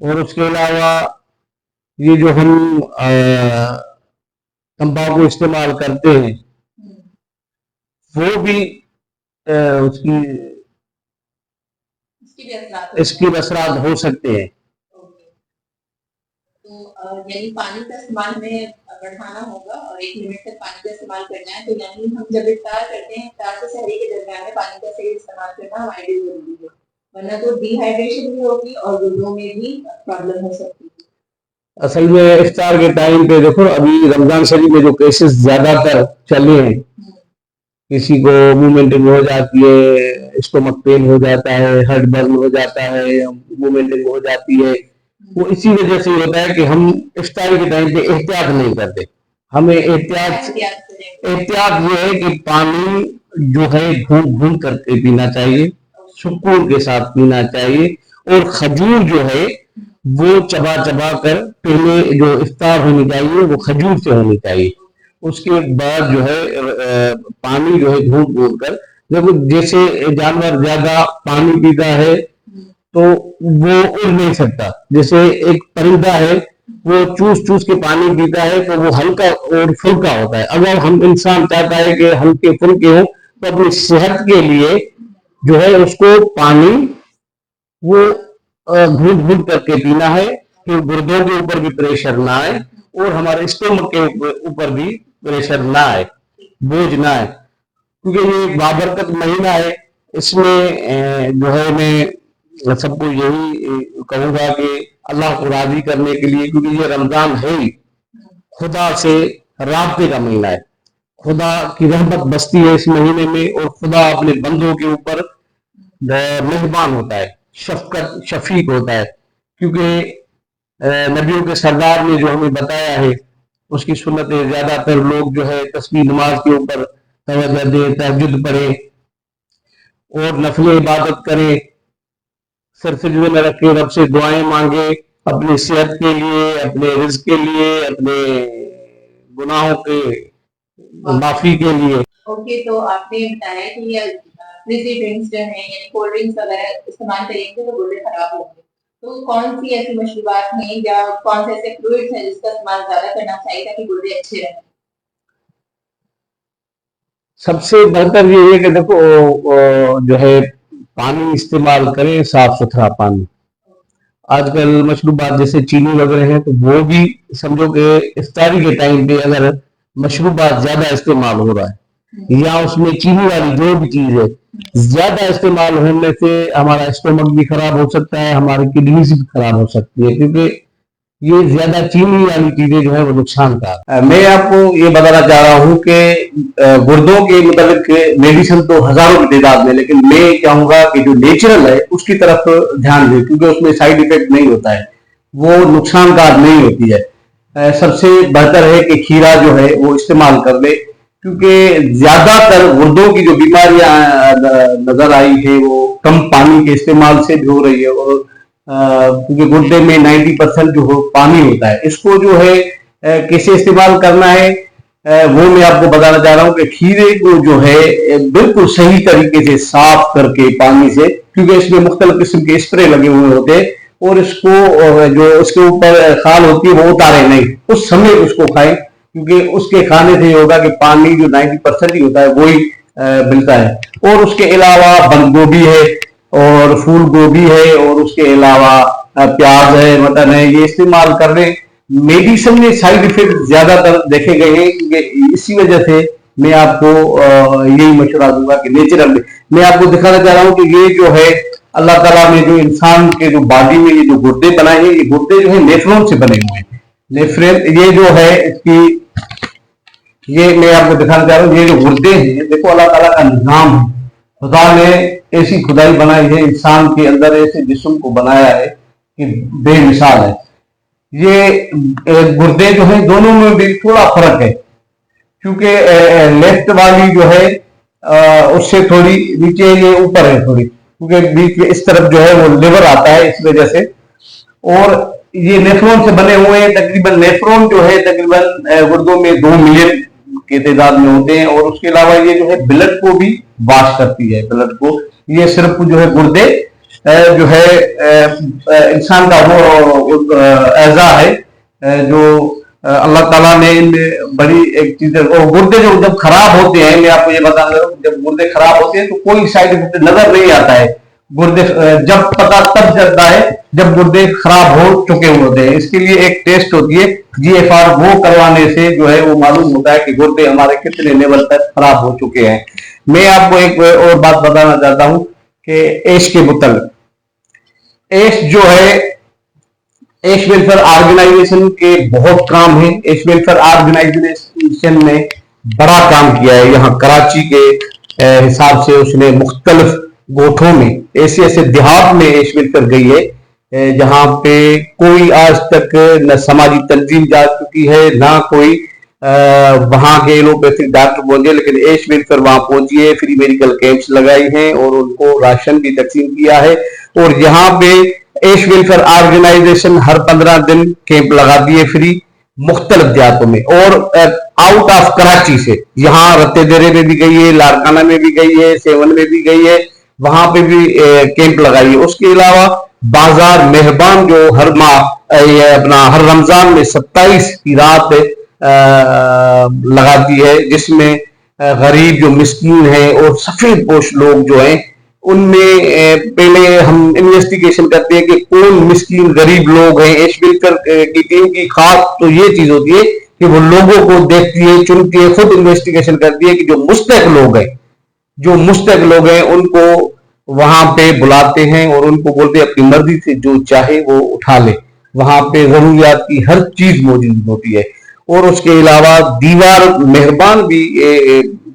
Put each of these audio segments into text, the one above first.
اور اس کے علاوہ یہ جو ہم تمباکو استعمال کرتے ہیں وہ بھی اس کی اثرات ہو سکتے ہیں. تو یعنی پانی کا استعمال ہمیں بڑھانا ہوگا اور ایک لمٹ تک پانی کا استعمال کرنا ہے. تو یعنی ہم جب افطار کرتے ہیں افطار سے سحری کے درمیان میں پانی کا صحیح استعمال کرنا ہمارے لیے ضروری ہے, ورنہ تو ڈی ہائیڈریشن بھی ہوگی اور گردوں میں بھی پرابلم ہو سکتی ہے. اصل میں افطار کے ٹائم پہ دیکھو ابھی رمضان شریف میں جو کیسز زیادہ تر چلے ہیں, کسی کو مومنٹنگ ہو جاتی ہے, اسٹومک پین ہو جاتا ہے, ہارٹ برن ہو جاتا ہے, مومنٹنگ ہو جاتی ہے, وہ اسی وجہ سے ہوتا ہے کہ ہم افطاری کے ٹائم پہ احتیاط نہیں کرتے. ہمیں احتیاط یہ ہے کہ پانی جو ہے گھونٹ گھونٹ کر کے پینا چاہیے, سکون کے ساتھ پینا چاہیے, اور کھجور جو ہے وہ چبا چبا کر پہلے جو افطار ہونی چاہیے وہ کھجور سے ہونی چاہیے. اس کے بعد جو ہے پانی جو ہے گھونٹ گھونٹ کر, دیکھو جیسے جانور زیادہ پانی پیتا ہے تو وہ اڑ نہیں سکتا, جیسے ایک پرندہ ہے وہ چوس چوس کے پانی پیتا ہے تو وہ ہلکا اور پھلکا ہوتا ہے. اگر ہم انسان چاہتا ہے کہ ہلکے پھلکے ہوں تو اپنی صحت کے لیے جو ہے اس کو پانی وہ گھونٹ گھونٹ کر کے پینا ہے, کہ گردوں کے اوپر بھی پریشر نہ آئے اور ہمارے اسٹومک کے اوپر بھی پریشر نہ آئے, بوجھ نہ آئے. کیونکہ یہ بابرکت مہینہ ہے, اس میں جو ہے میں سب کو یہی کہوں گا کہ اللہ کو راضی کرنے کے لیے, کیونکہ یہ رمضان ہے ہی خدا سے رابطے کا مہینہ ہے, خدا کی رحمت بستی ہے اس مہینے میں, اور خدا اپنے بندوں کے اوپر مہربان ہوتا ہے, شفقت شفیق ہوتا ہے. کیونکہ نبیوں کے سردار نے جو ہمیں بتایا ہے اس کی سنتیں, زیادہ تر لوگ جو ہے تسبیح نماز کے اوپر توجہ دے, تہجد پڑھے اور نفل عبادت کرے, سر سجدے میں رکھ کے رب سے دعائیں مانگے اپنی صحت کے لیے, اپنے رزق کے لیے, اپنے گناہوں کے معافی کے لیے. اوکے, تو آپ نے بتایا کہ یہ فریزی ڈرنکس جو ہیں یعنی کولڈ ڈرنکس وغیرہ استعمال کریں گے تو گردے خراب ہوں گے. تو کون سی ایسی مشروبات ہیں یا کون سے ایسے فلوئڈز ہیں جس کا استعمال زیادہ کرنا چاہیے تاکہ گردے اچھے رہیں؟ سب سے بہتر یہ ہے کہ دیکھو جو ہے پانی استعمال کریں, صاف ستھرا پانی. آج کل مشروبات جیسے چینی وغیرہ ہیں تو وہ بھی سمجھو کہ افطاری کے ٹائم پہ اگر مشروبات زیادہ استعمال ہو رہا ہے یا اس میں چینی والی جو بھی چیز ہے زیادہ استعمال ہونے سے ہمارا اسٹومک بھی خراب ہو سکتا ہے, ہماری کڈنیز بھی خراب ہو سکتی ہے, کیونکہ یہ زیادہ چینی والی چیزیں جو ہے وہ نقصان کا. میں آپ کو یہ بتانا چاہ رہا ہوں کہ گردوں کے متعلق میڈیسن تو ہزاروں کی تعداد میں, لیکن میں چاہوں گا کہ جو نیچرل ہے اس کی طرف دھیان دیں, کیونکہ اس میں سائیڈ ایفیکٹ نہیں ہوتا ہے, وہ نقصان دہ نہیں ہوتی ہے. سب سے بہتر ہے کہ کھیرا جو ہے وہ استعمال کر لے, کیونکہ زیادہ تر گردوں کی جو بیماریاں نظر آئی ہے وہ کم پانی کے استعمال سے بھی ہو رہی ہے, اور کیونکہ گردے میں 90% جو پانی ہوتا ہے. اس کو جو ہے کیسے استعمال کرنا ہے وہ میں آپ کو بتانا چاہ رہا ہوں کہ کھیرے کو جو ہے بالکل صحیح طریقے سے صاف کر کے پانی سے, کیونکہ اس میں مختلف قسم کے اسپرے لگے ہوئے ہوتے ہیں, اور اس کو جو اس کے اوپر خال ہوتی ہے وہ اتارے نہیں, اس سمے اس کو کھائیں, کیونکہ اس کے کھانے سے یہ ہوگا کہ پانی جو 90% ہی ہوتا ہے وہی ملتا ہے. اور اس کے علاوہ بند گوبھی ہے اور پھول گوبھی ہے, اور اس کے علاوہ پیاز ہے, مٹن ہے, یہ استعمال کر رہے. میڈیسن میں سائیڈ ایفیکٹ زیادہ تر دیکھے گئے ہیں, کیونکہ اسی وجہ سے میں آپ کو یہی مشورہ دوں گا کہ نیچرل میں آپ کو دکھانا چاہ رہا ہوں کہ یہ جو ہے اللہ تعالیٰ نے جو انسان کے جو باڈی میں یہ جو گردے بنائے ہیں, یہ گردے جو ہے نیفرون سے بنے ہوئے ہیں. نیفرون یہ جو ہے اس کی, یہ میں آپ کو دکھانا چاہ رہا ہوں, یہ جو گردے ہیں دیکھو اللہ تعالیٰ کا نظام ہے. خدا نے ایسی خدائی بنائی ہے, انسان کے اندر ایسے جسم کو بنایا ہے کہ بے مثال ہے. یہ گردے جو ہیں دونوں میں بھی تھوڑا فرق ہے, کیونکہ لیفٹ والی جو ہے اس سے تھوڑی نیچے, یہ اوپر ہے تھوڑی, کیونکہ بیچ میں اس طرف جو ہے وہ لیور آتا ہے اس وجہ سے. اور یہ نیفرون سے بنے ہوئے ہیں, تقریباً نیفرون جو ہے تقریباً گردوں میں 2 ملین کے تعداد میں ہوتے ہیں. اور اس کے علاوہ یہ جو ہے بلڈ کو بھی واش کرتی ہے, بلڈ کو, یہ صرف جو ہے گردے جو ہے انسان کا وہ اعضا ہے جو اللہ تعالیٰ نے ان بڑی ایک چیز ہے. اور گردے جو جب خراب ہوتے ہیں، میں آپ کو یہ بتا دوں، جب گردے خراب ہوتے ہیں تو کوئی سائڈ افیکٹ نظر نہیں آتا ہے. گردے جب پتا تب چلتا ہے جب گردے خراب ہو چکے ہوتے ہیں. اس کے لیے ایک ٹیسٹ ہوتی ہے GFR، وہ کروانے سے جو ہے وہ معلوم ہوتا ہے کہ گردے ہمارے کتنے لیول تک خراب ہو چکے ہیں. میں آپ کو ایک اور بات بتانا چاہتا ہوں کہ ایش کے متعلق. ایش جو ہے، ایش ویلفیئر آرگنائزیشن کے بہت کام ہیں. ایش ویلفیئر آرگنائزیشن نے بڑا کام کیا ہے. یہاں کراچی کے حساب سے اس نے مختلف گوٹھوں میں، ایسے دیہات میں ایش ویلفیئر گئی ہے جہاں پہ کوئی آج تک نہ سماجی تنظیم جا چکی ہے، نہ کوئی وہاں کے ایلوپیتھک ڈاکٹر پہنچے، لیکن ایش ویلفیئر وہاں پہنچی ہے. فری میڈیکل کیمپس لگائی ہیں اور ان کو راشن بھی تقسیم کیا ہے. اور یہاں پہ ایش ویلفیئر آرگنائزیشن ہر 15 دن کیمپ لگاتی ہے فری مختلف دیہاتوں میں. اور آؤٹ آف کراچی سے یہاں رتے دیرے میں بھی گئی ہے، لاڑکانہ میں بھی گئی ہے، سیون میں بھی گئی ہے، وہاں پہ بھی کیمپ لگائی ہے. اس کے علاوہ بازار مہربان جو ہر ماہ اپنا ہر رمضان میں 27 کی رات لگاتی ہے، جس میں غریب جو مسکین ہیں اور سفید پوش لوگ جو ہیں ان میں پہلے ہم انویسٹیگیشن کرتے ہیں کہ کون مسکین غریب لوگ ہیں. ایش ویلفیئر کی ٹیم کی خاص تو یہ چیز ہوتی ہے کہ وہ لوگوں کو دیکھتی ہے، چنتی ہے، خود انویسٹیگیشن کرتی ہے کہ جو مستحق لوگ ہیں ان کو وہاں پہ بلاتے ہیں اور ان کو بولتے ہیں اپنی مرضی سے جو چاہے وہ اٹھا لے. وہاں پہ ضروریات کی ہر چیز موجود ہوتی ہے. اور اس کے علاوہ دیوار مہربان بھی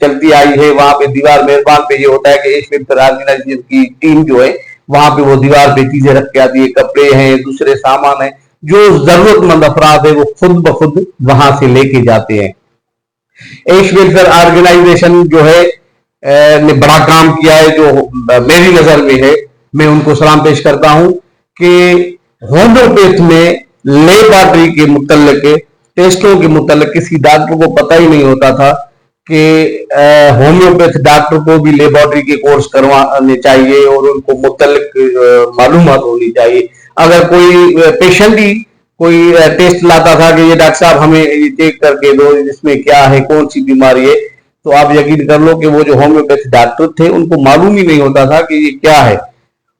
چلتی آئی ہے. وہاں پہ دیوار مہربان پہ یہ ہوتا ہے کہ ایش ویلفیئر آرگنائزیشن کی ٹیم جو ہے وہاں پہ وہ دیوار پہ چیزیں رکھ کے آتی ہے، کپڑے ہیں، دوسرے سامان ہیں، جو ضرورت مند افراد ہے وہ خود بخود وہاں سے لے کے جاتے ہیں. ایش ویلفیئر آرگنائزیشن جو ہے نے بڑا کام کیا ہے جو میری نظر میں ہے. میں ان کو سلام پیش کرتا ہوں کہ ہومیوپیتھ میں لیبارٹری کے متعلق، ٹیسٹوں کے متعلق کسی ڈاکٹر کو پتہ ہی نہیں ہوتا تھا کہ ہومیوپیتھ ڈاکٹر کو بھی لیبارٹری کے کورس کروانے چاہیے اور ان کو متعلق معلومات ہونی چاہیے. اگر کوئی پیشنٹ ہی کوئی ٹیسٹ لاتا تھا کہ یہ ڈاکٹر صاحب ہمیں یہ چیک کر کے دو اس میں کیا ہے، کون سی بیماری ہے، تو آپ یقین کر لو کہ وہ جو ہومیوپیتھ ڈاکٹر تھے ان کو معلوم ہی نہیں ہوتا تھا کہ یہ کیا ہے.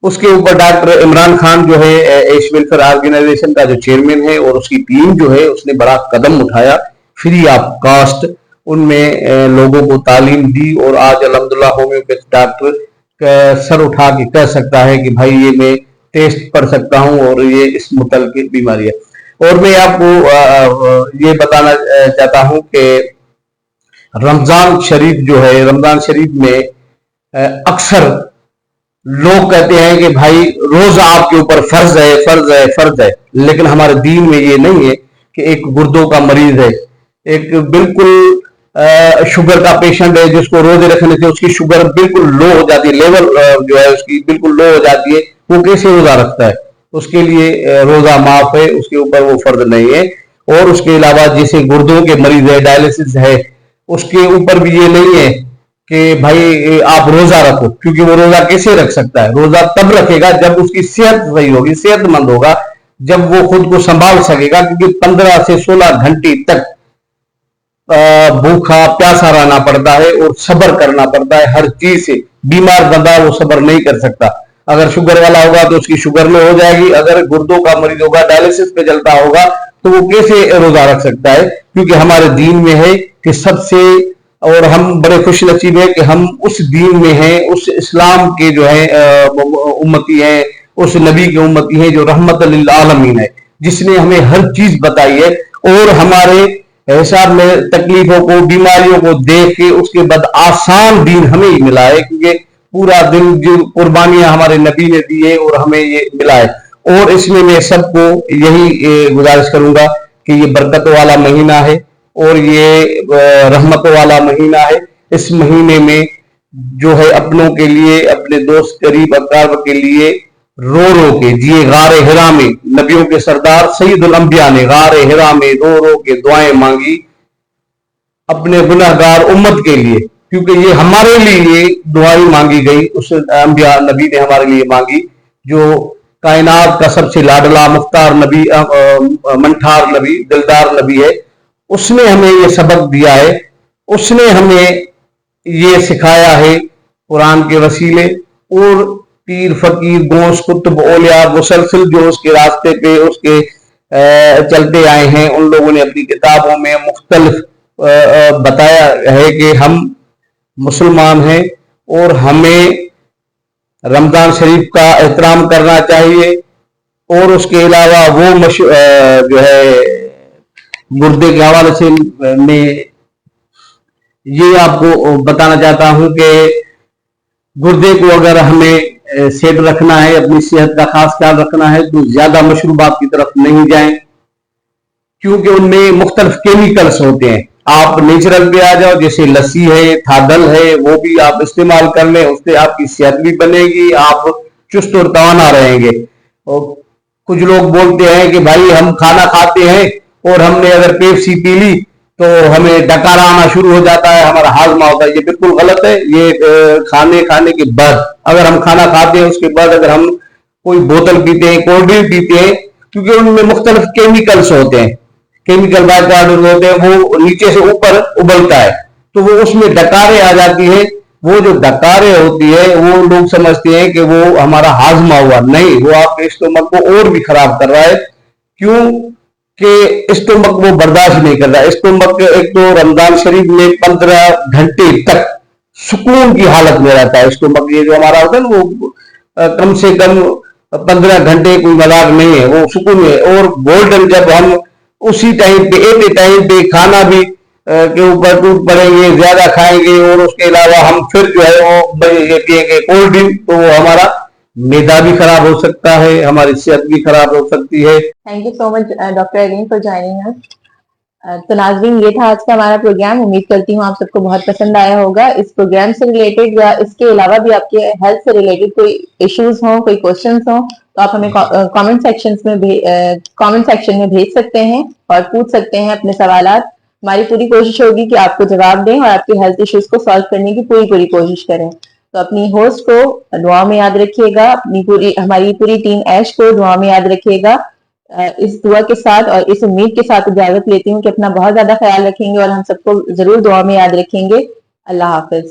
اس کے اوپر ڈاکٹر عمران خان جو ہے ایش ویلفیئر آرگنائزیشن کا جو چیئرمین ہے اور اس کی ٹیم جو ہے اس نے بڑا قدم اٹھایا، فری آف کاسٹ ان میں لوگوں کو تعلیم دی. اور آج الحمدللہ ہومیوپیتھ ڈاکٹر سر اٹھا کے کہہ سکتا ہے کہ بھائی یہ میں ٹیسٹ پڑھ سکتا ہوں اور یہ اس متعلق بیماری ہے. اور میں آپ کو یہ بتانا چاہتا ہوں کہ رمضان شریف جو ہے، رمضان شریف میں اکثر لوگ کہتے ہیں کہ بھائی روزہ آپ کے اوپر فرض ہے فرض ہے فرض ہے، لیکن ہمارے دین میں یہ نہیں ہے کہ ایک گردوں کا مریض ہے، ایک بالکل شوگر کا پیشنٹ ہے جس کو روزے رکھنے سے اس کی شوگر بالکل لو ہو جاتی ہے، لیول جو ہے اس کی بالکل لو ہو جاتی ہے، وہ کیسے روزہ رکھتا ہے؟ اس کے لیے روزہ معاف ہے، اس کے اوپر وہ فرض نہیں ہے. اور اس کے علاوہ جیسے گردوں کے مریض ہے، ڈائلسس ہے، اس کے اوپر بھی یہ نہیں ہے کہ بھائی آپ روزہ رکھو، کیونکہ وہ روزہ کیسے رکھ سکتا ہے؟ روزہ تب رکھے گا جب اس کی صحت صحیح ہوگی، صحت مند ہوگا، جب وہ خود کو سنبھال سکے گا. کیونکہ 15 سے 16 گھنٹے تک بھوکا پیاسا رہنا پڑتا ہے اور صبر کرنا پڑتا ہے ہر چیز سے. بیمار بندہ وہ صبر نہیں کر سکتا. اگر شوگر والا ہوگا تو اس کی شوگر لو ہو جائے گی، اگر گردوں کا مریض ہوگا، ڈائلسس پہ چلتا ہوگا تو وہ کیسے روزہ رکھ سکتا ہے؟ کیونکہ ہمارے دین میں ہے کہ سب سے، اور ہم بڑے خوش نصیب ہیں کہ ہم اس دین میں ہیں، اس اسلام کے جو ہیں امتی ہیں، اس نبی کے امتی ہیں جو رحمت للعالمین ہے، جس نے ہمیں ہر چیز بتائی ہے. اور ہمارے حساب میں تکلیفوں کو، بیماریوں کو دیکھ کے اس کے بعد آسان دین ہمیں ہی ملا ہے، کیونکہ پورا دن جو قربانیاں ہمارے نبی نے دی ہے اور ہمیں یہ ملا ہے. اور اس میں سب کو یہی گزارش کروں گا کہ یہ برکت والا مہینہ ہے اور یہ رحمت والا مہینہ ہے. اس مہینے میں جو ہے اپنوں کے لیے، اپنے دوست قریب اقارب کے لیے رو رو کے جیے. غار ہرا میں نبیوں کے سردار سید الانبیاء نے غار ہرا میں رو رو کے دعائیں مانگی اپنے گناہگار امت کے لیے، کیونکہ یہ ہمارے لیے دعائیں مانگی گئی. اس انبیاء نبی نے ہمارے لیے مانگی جو کائنات کا سب سے لاڈلا مختار نبی منٹھار نبی دلدار نبی ہے، اس نے ہمیں یہ سبق دیا ہے، اس نے ہمیں یہ سکھایا ہے قرآن کے وسیلے، اور پیر فقیر غوث قطب اولیاء مسلسل جو اس کے راستے پہ اس کے چلتے آئے ہیں، ان لوگوں نے اپنی کتابوں میں مختلف بتایا ہے کہ ہم مسلمان ہیں اور ہمیں رمضان شریف کا احترام کرنا چاہیے، اور اس کے علاوہ وہ جو ہے گردے کے حوالے سے میں یہ آپ کو بتانا چاہتا ہوں کہ گردے کو اگر ہمیں سیٹ رکھنا ہے، اپنی صحت کا خاص خیال رکھنا ہے، تو زیادہ مشروبات کی طرف نہیں جائیں، کیونکہ ان میں مختلف کیمیکلز ہوتے ہیں۔ آپ نیچرل پہ آ جاؤ، جیسے لسی ہے، تھادل ہے، وہ بھی آپ استعمال کر لیں، اس سے آپ کی صحت بھی بنے گی، آپ چست اور توانا رہیں گے۔ اور کچھ لوگ بولتے ہیں کہ بھائی ہم کھانا کھاتے ہیں اور ہم نے اگر پیپسی پی لی تو ہمیں ڈکارا آنا شروع ہو جاتا ہے، ہمارا ہاضمہ ہوتا ہے۔ یہ بالکل غلط ہے۔ یہ کھانے کے بعد، اگر ہم کھانا کھاتے ہیں اس کے بعد اگر ہم کوئی بوتل پیتے ہیں، کولڈ ڈرنک پیتے ہیں، کیونکہ ان میں مختلف کیمیکلز ہوتے ہیں، کیمیکل بائی پروڈکٹ ہوتے ہیں، وہ نیچے سے اوپر ابلتا ہے، تو وہ اس میں ڈکاریں آ جاتی ہیں۔ وہ جو ڈکاریں ہوتی ہے وہ لوگ سمجھتے ہیں کہ وہ ہمارا ہاضمہ ہوا، نہیں، وہ آپ کے اسٹومک کو اور بھی خراب کر رہا ہے۔ کیوں کہ اسٹومک وہ برداشت نہیں کر رہا۔ اسٹومک ایک تو رمضان شریف میں 15 گھنٹے تک سکون کی حالت میں رہتا ہے۔ اسٹومک یہ جو ہمارا ہوتا ہے نا، وہ کم سے کم 15 گھنٹے کوئی مذاق نہیں ہے، وہ سکون ہے۔ اور گولڈن جب ہم اسی ٹائم پہ ایٹ اے ٹائم پہ کھانا بھی کے اوپر ٹوٹ پڑیں گے، زیادہ کھائیں گے، اور اس کے علاوہ ہم پھر جو ہے وہ یہ پییں گے کولڈ ڈرنک، تو وہ ہمارا میدا بھی خراب ہو سکتا ہے، ہماری صحت بھی خراب ہو سکتی ہے۔ Thank you so much doctor Arin for joining us. تو ناظرین، یہ تھا آج کا ہمارا پروگرام۔ امید کرتی ہوں آپ سب کو بہت پسند آیا ہوگا۔ اس پروگرام سے ریلیٹڈ یا اس کے علاوہ بھی آپ کے ہیلتھ سے ریلیٹڈ کوئی ایشوز ہوں، کوئی کوشچنس ہوں، تو آپ ہمیں کامنٹ سیکشن میں بھیج سکتے ہیں اور پوچھ سکتے ہیں اپنے سوالات۔ ہماری پوری کوشش ہوگی کہ آپ کو جواب دیں اور آپ کے ہیلتھ ایشوز کو سالو کرنے کی پوری کوشش کریں۔ تو اپنی ہوسٹ کو دعا میں یاد رکھیے گا، ہماری پوری ٹیم ایش کو دعا میں یاد رکھیے گا۔ اس دعا کے ساتھ اور اس امید کے ساتھ اجازت لیتی ہوں کہ اپنا بہت زیادہ خیال رکھیں گے اور ہم سب کو ضرور دعا میں یاد رکھیں گے۔ اللہ حافظ۔